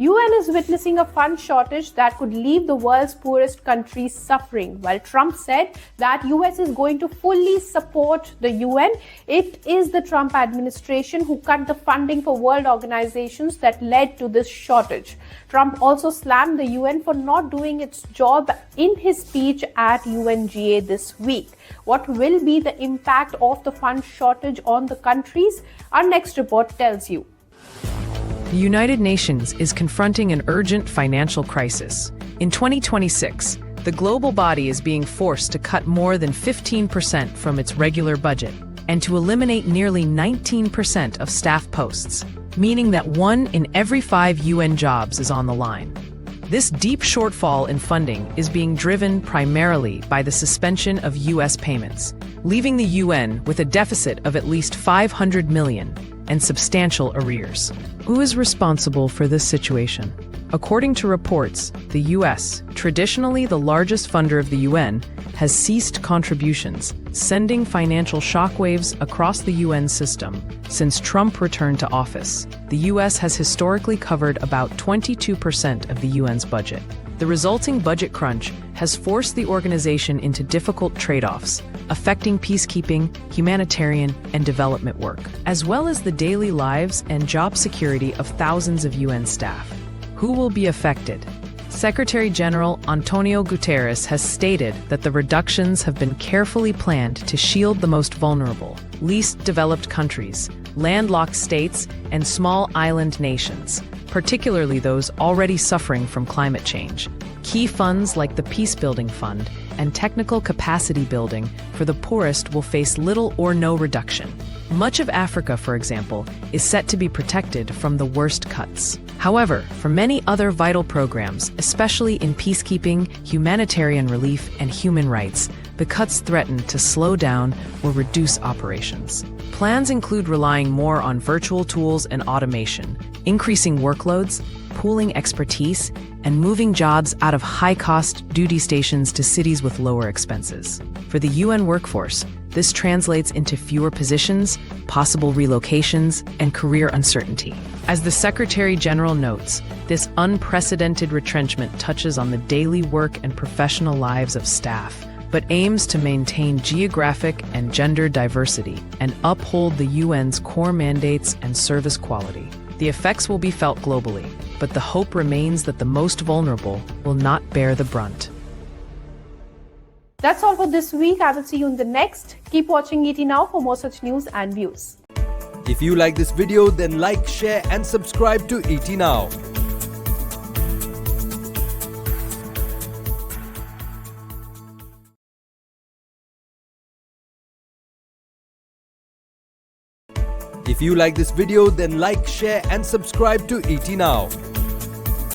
UN is witnessing a fund shortage that could leave the world's poorest countries suffering. While Trump said that US is going to fully support the UN, it is the Trump administration who cut the funding for world organizations that led to this shortage. Trump also slammed the UN for not doing its job in his speech at UNGA this week. What will be the impact of the fund shortage on the countries? Our next report tells you. The United Nations is confronting an urgent financial crisis. In 2026, the global body is being forced to cut more than 15% from its regular budget and to eliminate nearly 19% of staff posts, meaning that 1 in every 5 UN jobs is on the line. This deep shortfall in funding is being driven primarily by the suspension of US payments, leaving the UN with a deficit of at least $500 million and substantial arrears. Who is responsible for this situation? According to reports, the US, traditionally the largest funder of the UN, has ceased contributions, sending financial shockwaves across the UN system. Since Trump returned to office, the US has historically covered about 22% of the UN's budget. The resulting budget crunch has forced the organization into difficult trade-offs, affecting peacekeeping, humanitarian, and development work, as well as the daily lives and job security of thousands of UN staff. Who will be affected? Secretary General Antonio Guterres has stated that the reductions have been carefully planned to shield the most vulnerable, least developed countries, landlocked states, and small island nations, particularly those already suffering from climate change. Key funds like the Peacebuilding Fund and technical capacity building for the poorest will face little or no reduction. Much of Africa, for example, is set to be protected from the worst cuts. However, for many other vital programs, especially in peacekeeping, humanitarian relief, and human rights, the cuts threaten to slow down or reduce operations. Plans include relying more on virtual tools and automation, increasing workloads, pooling expertise, and moving jobs out of high-cost duty stations to cities with lower expenses. For the UN workforce, this translates into fewer positions, possible relocations, and career uncertainty. As the Secretary General notes, this unprecedented retrenchment touches on the daily work and professional lives of staff, but aims to maintain geographic and gender diversity and uphold the UN's core mandates and service quality. The effects will be felt globally, but the hope remains that the most vulnerable will not bear the brunt. That's all for this week. I will see you in the next. Keep watching ET Now for more such news and views. If you like this video, then like, share and subscribe to ET Now. If you like this video, then like, share and subscribe to ET Now.